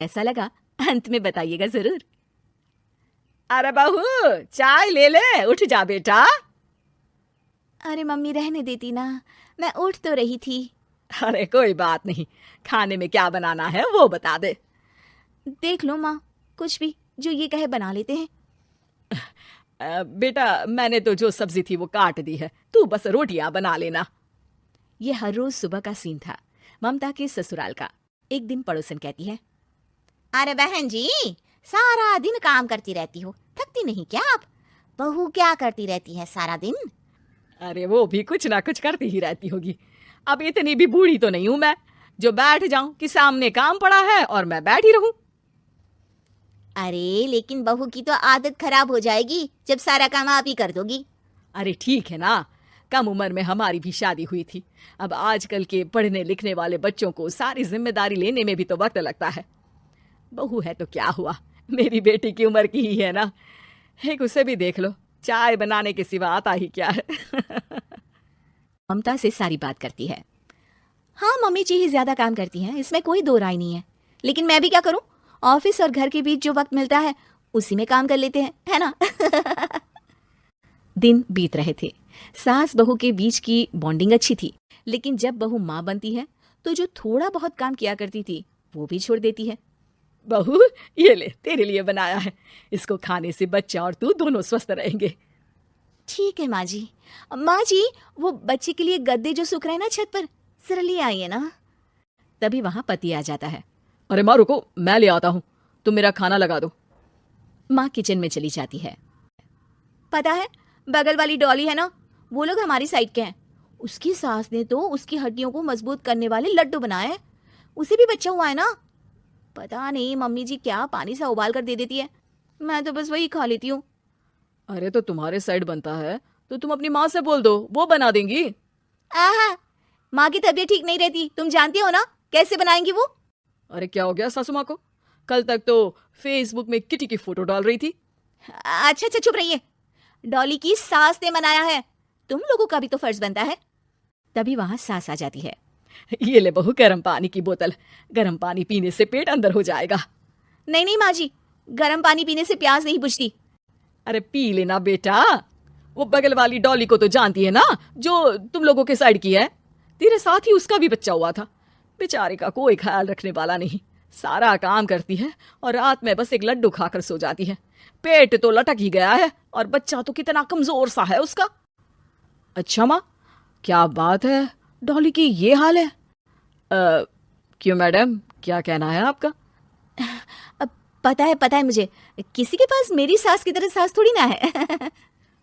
ऐसा लगा अंत में बताइएगा जरूर। अरे बहू, चाय ले ले, उठ जा बेटा। अरे मम्मी रहने देती ना, मैं उठ तो रही थी। अरे कोई बात नहीं, खाने में क्या बनाना है वो बता दे। देख लो माँ, कुछ भी जो ये कहे बना लेते हैं। बेटा मैंने तो जो सब्जी थी वो काट दी है, तू बस रोटियां बना लेना। ये हर रोज सुबह का सीन था ममता के ससुराल का। एक दिन पड़ोसन कहती है, अरे बहन जी, सारा दिन काम करती रहती हो, थकती नहीं क्या आप? बहू क्या करती रहती है सारा दिन? अरे वो भी कुछ ना कुछ करती ही रहती होगी। अब इतनी भी बूढ़ी तो नहीं हूं मैं जो बैठ जाऊं कि सामने काम पड़ा है और मैं बैठी रहूं। अरे लेकिन बहू की तो आदत खराब हो जाएगी जब सारा काम आप ही कर दोगी। अरे ठीक है ना, कम उम्र में हमारी भी शादी हुई थी। अब आजकल के पढ़ने लिखने वाले बच्चों को सारी जिम्मेदारी लेने में भी तो वक्त लगता है। बहू है तो क्या हुआ, मेरी बेटी की उम्र की ही है ना। एक उसे भी देख लो, चाय बनाने के सिवा आता ही क्या है। ममता से सारी बात करती है। हाँ मम्मी जी ही ज्यादा काम करती हैं, इसमें कोई दो राय नहीं है। लेकिन मैं भी क्या करूं, ऑफिस और घर के बीच जो वक्त मिलता है उसी में काम कर लेते हैं, है ना। दिन बीत रहे थे। सास बहू के बीच की बॉन्डिंग अच्छी थी, लेकिन जब बहू माँ बनती है तो जो थोड़ा बहुत काम किया करती थी वो भी छोड़ देती है। बहू ये ले, तेरे लिए बनाया है, इसको खाने से बच्चा और तू दोनों स्वस्थ रहेंगे। ठीक है माँ जी। माँ जी, वो बच्चे के लिए गद्दे जो सूख रहे हैं ना छत पर, जरा ले आइए ना। तभी वहां पति आ जाता है। अरे माँ रुको, मैं ले आता हूँ, तुम मेरा खाना लगा दो। माँ किचन में चली जाती है। पता है, बगल वाली डॉली है ना, वो लोग हमारी साइड के हैं। उसकी सास ने तो उसकी हड्डियों को मजबूत करने वाले लड्डू बनाए हैं। उसे भी बच्चा हुआ है ना। पता नहीं मम्मी जी क्या पानी सा उबाल कर दे देती है, मैं तो बस वही खा लेती हूँ। अरे तो तुम्हारे साइड बनता है तो तुम अपनी माँ से बोल दो, वो बना देंगी। आहा, माँ की तबीयत ठीक नहीं रहती, तुम जानती हो ना, कैसे बनाएंगी वो। अरे क्या हो गया सासू माँ को, कल तक तो फेसबुक में किटी की फोटो डाल रही थी। अच्छा अच्छा चुप रहिए, डॉली की सास ने बनाया है, तुम लोगों का भी तो फर्ज बनता है। तभी वहां सास आ जाती है। ये ले बहू गर्म पानी की बोतल, गर्म पानी पीने से पेट अंदर हो जाएगा। नहीं नहीं माँ जी, गर्म पानी पीने से प्यास नहीं बुझती। अरे पी लेना बेटा, वो बगल वाली डॉली को तो जानती है ना, जो तुम लोगों के साइड की है। तेरे साथ ही उसका भी बच्चा हुआ था, बेचारे का कोई ख्याल रखने वाला नहीं। सारा काम करती है और रात में बस एक लड्डू खाकर सो जाती है। पेट तो लटक ही गया है और बच्चा तो कितना कमजोर सा है उसका। अच्छा माँ, क्या बात है, डॉली की ये हाल है। क्यों मैडम, क्या कहना है आपका? पता है मुझे, किसी के पास मेरी सास की तरह सास थोड़ी ना है।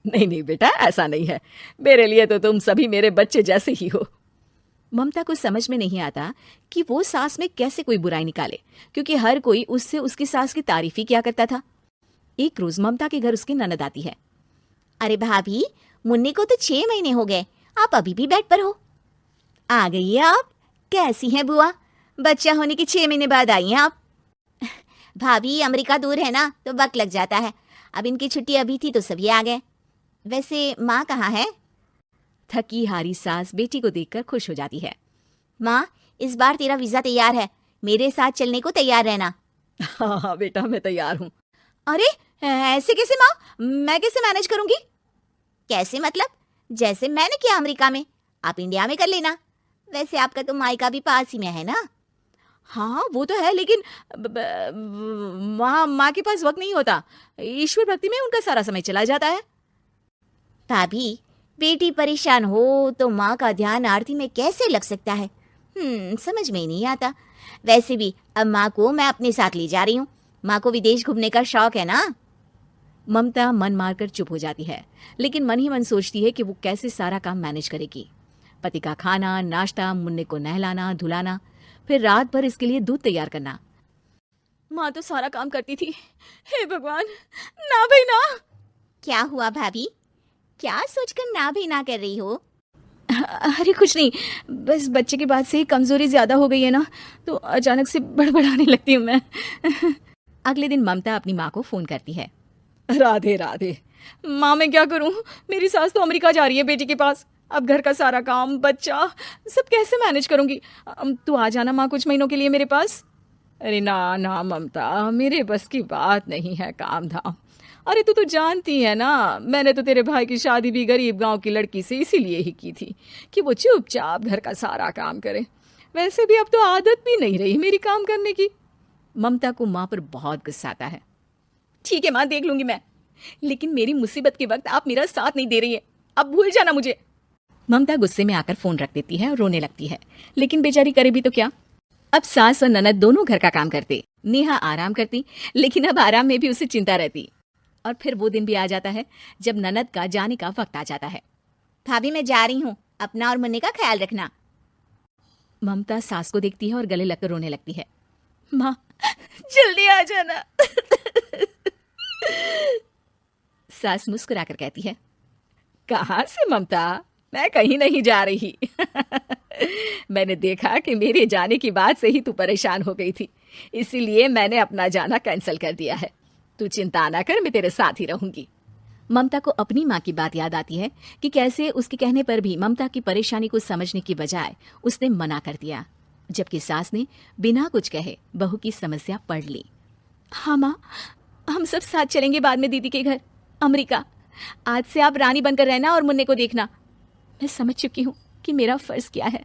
नहीं नहीं बेटा, ऐसा नहीं है, मेरे लिए तो तुम सभी मेरे बच्चे जैसे ही हो। ममता को समझ में नहीं आता कि वो सास में कैसे कोई बुराई निकाले, क्योंकि हर कोई उससे उसकी सास की तारीफ ही किया करता था। एक रोज ममता के घर उसकी ननद आती है। अरे भाभी, मुन्नी को तो 6 महीने हो गए, आप अभी भी बेड पर हो। आ गई है आप, कैसी हैं बुआ, बच्चा होने के 6 महीने बाद आई हैं आप। भाभी अमेरिका दूर है ना, तो वक्त लग जाता है। अब इनकी छुट्टी अभी थी तो सभी आ गए। वैसे माँ कहाँ है? थकी हारी सास बेटी को देखकर खुश हो जाती है। माँ, इस बार तेरा वीजा तैयार है, मेरे साथ चलने को तैयार रहना। हाँ बेटा, मैं तैयार हूँ। अरे ऐसे कैसे माँ, मैं कैसे मैनेज करूंगी? कैसे मतलब? जैसे मैंने किया अमेरिका में, आप इंडिया में कर लेना। वैसे आपका तो मायका भी पास ही में है ना। हाँ वो तो है, लेकिन वहाँ माँ के पास वक्त नहीं होता, ईश्वर भक्ति में उनका सारा समय चला जाता है। भाभी, बेटी परेशान हो तो माँ का ध्यान आरती में कैसे लग सकता है? समझ में ही नहीं आता। वैसे भी अब माँ को मैं अपने साथ ले जा रही हूँ, माँ को विदेश घूमने का शौक है ना। ममता मन मारकर चुप हो जाती है, लेकिन मन ही मन सोचती है कि वो कैसे सारा काम मैनेज करेगी। पति का खाना, नाश्ता, मुन्ने को नहलाना धुलाना, फिर रात भर इसके लिए दूध तैयार करना। माँ तो सारा काम करती थी, हे भगवान, ना भाई ना। क्या हुआ भाभी, क्या सोचकर ना भी ना कर रही हो? अरे कुछ नहीं, बस बच्चे के बाद से कमजोरी ज्यादा हो गई है ना, तो अचानक से बड़बड़ाने लगती हूँ मैं। अगले दिन ममता अपनी माँ को फोन करती है। राधे राधे। माँ मैं क्या करूँ, मेरी सास तो अमेरिका जा रही है बेटी के पास, अब घर का सारा काम, बच्चा सब कैसे मैनेज करूंगी। तू आ जाना माँ कुछ महीनों के लिए मेरे पास। अरे ना ना ममता, मेरे बस की बात नहीं है काम धाम। अरे तू तो जानती है ना, मैंने तो तेरे भाई की शादी भी गरीब गांव की लड़की से इसीलिए ही की थी कि वो चुपचाप घर का सारा काम करे। वैसे भी अब तो आदत भी नहीं रही मेरी काम करने की। ममता को माँ पर बहुत गुस्सा आता है। ठीक है माँ, देख लूंगी मैं, लेकिन मेरी मुसीबत के वक्त आप मेरा साथ नहीं दे रही है, अब भूल जाना मुझे। ममता गुस्से में आकर फोन रख देती है और रोने लगती है, लेकिन बेचारी करे भी तो क्या। अब सास और ननद दोनों घर का काम करते, नेहा आराम करती, लेकिन अब आराम में भी उसे चिंता रहती। और फिर वो दिन भी आ जाता है जब ननद का जाने का वक्त आ जाता है। भाभी मैं जा रही हूँ, अपना और मुन्ने का ख्याल रखना। ममता सास को देखती है और गले लगकर रोने लगती है। माँ जल्दी आ जाना। सास मुस्कुराकर कहती है, कहाँ से ममता, मैं कहीं नहीं जा रही। मैंने देखा कि मेरे जाने की बात से ही तू परेशान हो गई थी, इसीलिए मैंने अपना जाना कैंसिल कर दिया है। तू चिंता ना कर, मैं तेरे साथ ही रहूंगी। ममता को अपनी माँ की बात याद आती है कि कैसे उसके कहने पर भी ममता की परेशानी को समझने की बजाय उसने मना कर दिया, जबकि सास ने बिना कुछ कहे बहू की समस्या पढ़ ली। हाँ माँ, हम सब साथ चलेंगे बाद में दीदी के घर अमेरिका। आज से आप रानी बनकर रहना और मुन्ने को देखना। मैं समझ चुकी हूँ कि मेरा फर्ज क्या है।